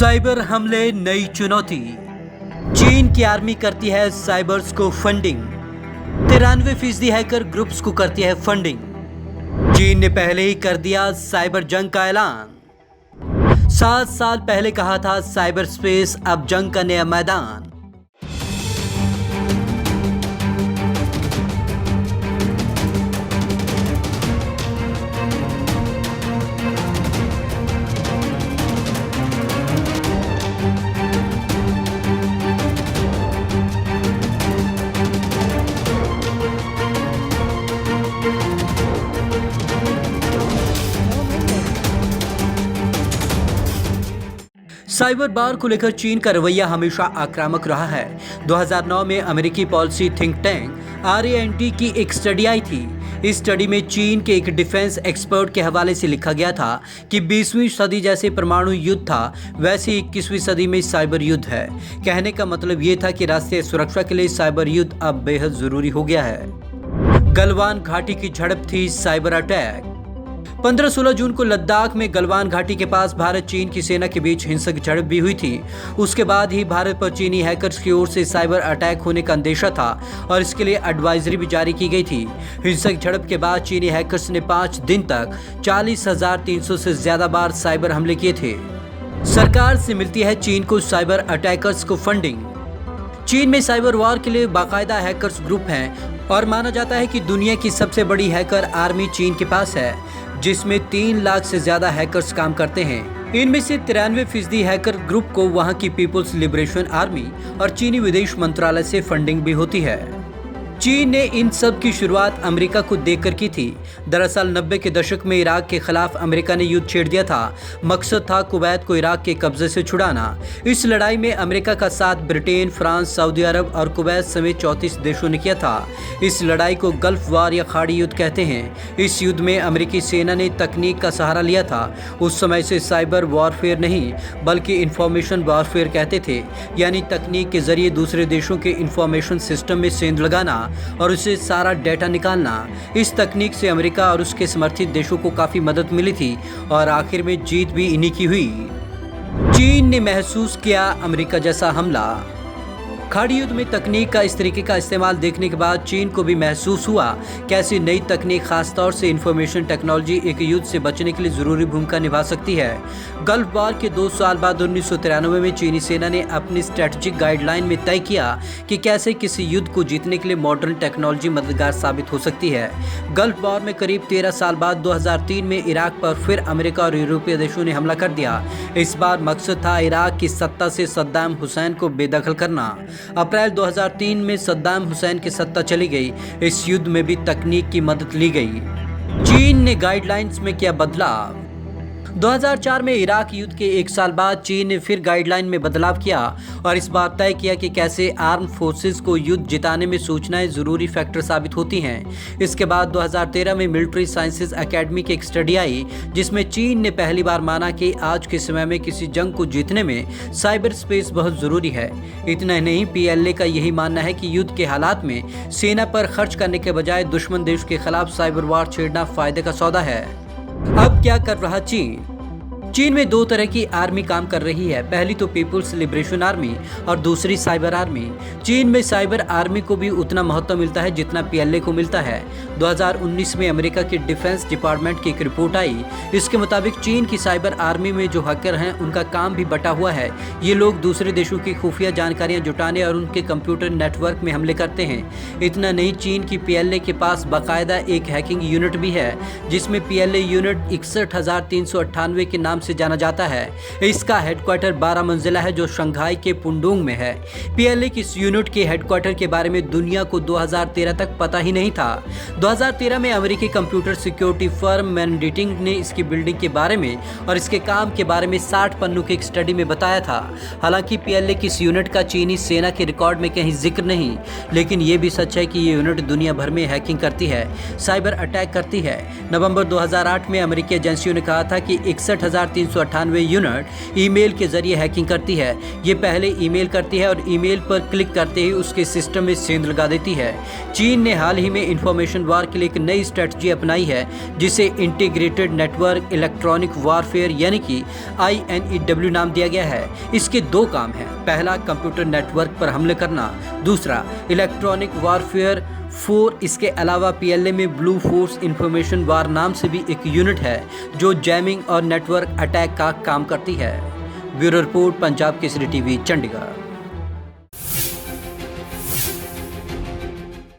Cyber हमले नई चुनौती। चीन की आर्मी करती है साइबर्स को फंडिंग। 93% हैकर ग्रुप्स को करती है फंडिंग। चीन ने पहले ही कर दिया साइबर जंग का ऐलान। 7 साल पहले कहा था साइबर स्पेस अब जंग का नया मैदान। साइबर वार को लेकर चीन का रवैया हमेशा आक्रामक रहा है। 2009 में अमेरिकी पॉलिसी थिंक टैंक RAND की एक स्टडी आई थी। इस स्टडी में चीन के एक डिफेंस एक्सपर्ट के हवाले से लिखा गया था कि 20वीं सदी जैसे परमाणु युद्ध था वैसे 21वीं सदी में साइबर युद्ध है। कहने का मतलब ये था कि राष्ट्रीय सुरक्षा के लिए साइबर युद्ध अब बेहद जरूरी हो गया है। गलवान घाटी की झड़प थी साइबर अटैक। 15-16 जून को लद्दाख में गलवान घाटी के पास भारत चीन की सेना के बीच हिंसक झड़प भी हुई थी। उसके बाद ही भारत पर चीनी हैकर्स की ओर से साइबर अटैक होने का अंदेशा था और इसके लिए एडवाइजरी भी जारी की गई थी। हिंसक झड़प के बाद चीनी हैकर्स ने 5 दिन तक 40,300 से ज्यादा बार साइबर हमले किए थे। सरकार से मिलती है चीन को साइबर अटैकर्स को फंडिंग। चीन में साइबर वॉर के लिए बाकायदा हैकर्स ग्रुप हैं और माना जाता है कि दुनिया की सबसे बड़ी हैकर आर्मी चीन के पास है, जिसमें 3 लाख से ज्यादा हैकर्स काम करते हैं। इनमें से 93% हैकर ग्रुप को वहां की पीपुल्स लिबरेशन आर्मी और चीनी विदेश मंत्रालय से फंडिंग भी होती है। चीन ने इन सब की शुरुआत अमेरिका को देखकर की थी। दरअसल 90 के दशक में इराक के खिलाफ अमेरिका ने युद्ध छेड़ दिया था। मकसद था कुवैत को इराक के कब्जे से छुड़ाना। इस लड़ाई में अमेरिका का साथ ब्रिटेन, फ्रांस, सऊदी अरब और कुवैत समेत 34 देशों ने किया था। इस लड़ाई को गल्फ वार या खाड़ी युद्ध कहते हैं। इस युद्ध में अमेरिकी सेना ने तकनीक का सहारा लिया था। उस समय से साइबर वॉरफेयर नहीं बल्कि इंफॉर्मेशन वॉरफेयर कहते थे, यानी तकनीक के जरिए दूसरे देशों के इंफॉर्मेशन सिस्टम में सेंध लगाना और उसे सारा डेटा निकालना। इस तकनीक से अमेरिका और उसके समर्थित देशों को काफी मदद मिली थी और आखिर में जीत भी इन्हीं की हुई। चीन ने महसूस किया अमेरिका जैसा हमला। खाड़ी युद्ध में तकनीक का इस तरीके का इस्तेमाल देखने के बाद चीन को भी महसूस हुआ कैसी नई तकनीक खासतौर से इंफॉर्मेशन टेक्नोलॉजी एक युद्ध से बचने के लिए जरूरी भूमिका निभा सकती है। गल्फ वार के 2 साल बाद 1993 में चीनी सेना ने अपनी स्ट्रेटेजिक गाइडलाइन में तय किया कि कैसे किसी युद्ध को जीतने के लिए मॉडर्न टेक्नोलॉजी मददगार साबित हो सकती है। गल्फ वार में करीब 13 साल बाद 2003 में इराक पर फिर अमेरिका और यूरोपीय देशों ने हमला कर दिया। इस बार मकसद था इराक की सत्ता से सद्दाम हुसैन को बेदखल करना। अप्रैल 2003 में सद्दाम हुसैन की सत्ता चली गई। इस युद्ध में भी तकनीक की मदद ली गई। चीन ने गाइडलाइंस में किया बदलाव। 2004 में इराक युद्ध के 1 साल बाद चीन ने फिर गाइडलाइन में बदलाव किया और इस बात तय किया कि कैसे आर्म फोर्सेस को युद्ध जिताने में सूचनाएं जरूरी फैक्टर साबित होती हैं। इसके बाद 2013 में मिलिट्री साइंसेज एकेडमी की एक स्टडी आई जिसमें चीन ने पहली बार माना कि आज के समय में किसी जंग को जीतने में साइबर स्पेस बहुत जरूरी है। इतना नहीं, PLA का यही मानना है कि युद्ध के हालात में सेना पर खर्च करने के बजाय दुश्मन देश के खिलाफ साइबर वार छेड़ना फायदे का सौदा है। अब क्या कर रहा चीन? चीन में 2 तरह की आर्मी काम कर रही है। पहली तो पीपुल्स लिबरेशन आर्मी और दूसरी साइबर आर्मी। चीन में साइबर आर्मी को भी उतना महत्व मिलता है जितना PLA को मिलता है। 2019 में अमेरिका के डिफेंस डिपार्टमेंट की एक रिपोर्ट आई। इसके मुताबिक चीन की साइबर आर्मी में जो हैकर हैं उनका काम भी बटा हुआ है। ये लोग दूसरे देशों की खुफिया जानकारियां जुटाने और उनके कंप्यूटर नेटवर्क में हमले करते हैं। इतना नहीं, चीन की PLA के पास बाकायदा एक हैकिंग यूनिट भी है जिसमें PLA यूनिट 61,398 के नाम से जाना जाता है। इसका हेडक्वार्टर 12 मंजिला है जो शंघाई के पुंडोंग में है। PLA की इस यूनिट के हेडक्वार्टर के बारे में दुनिया को 2013 तक पता ही नहीं था। 2013 में अमेरिकी कंप्यूटर सिक्योरिटी फर्म मैनडिटिंग ने इसकी बिल्डिंग के बारे में और इसके काम के बारे में 60 पन्नों की एक स्टडी में बताया था। हालांकि PLA की इस यूनिट का चीनी सेना के रिकॉर्ड में कहीं जिक्र नहीं, लेकिन ये भी सच है कि ये यूनिट दुनिया भर में हैकिंग करती है, साइबर अटैक करती है। नवंबर 2008 में अमेरिकी एजेंसियों ने कहा था कि 398 यूनिट ईमेल के जरिए हैकिंग करती है। ये पहले ईमेल करती है और ईमेल पर क्लिक करते ही उसके सिस्टम में सेंध लगा देती है। चीन ने हाल ही में इंफॉर्मेशन वार के लिए एक नई स्ट्रेटजी अपनाई है जिसे इंटीग्रेटेड नेटवर्क इलेक्ट्रॉनिक वारफेयर यानी कि INEW नाम दिया गया है। इसके दो काम हैं, पहला कंप्यूटर नेटवर्क पर हमले करना, दूसरा इलेक्ट्रॉनिक वारफेयर 4। इसके अलावा PLA में ब्लू फोर्स इंफॉर्मेशन वार नाम से भी एक यूनिट है जो जैमिंग और नेटवर्क अटैक का काम करती है। Bureau report, Punjab Kesari TV, Chandigarh.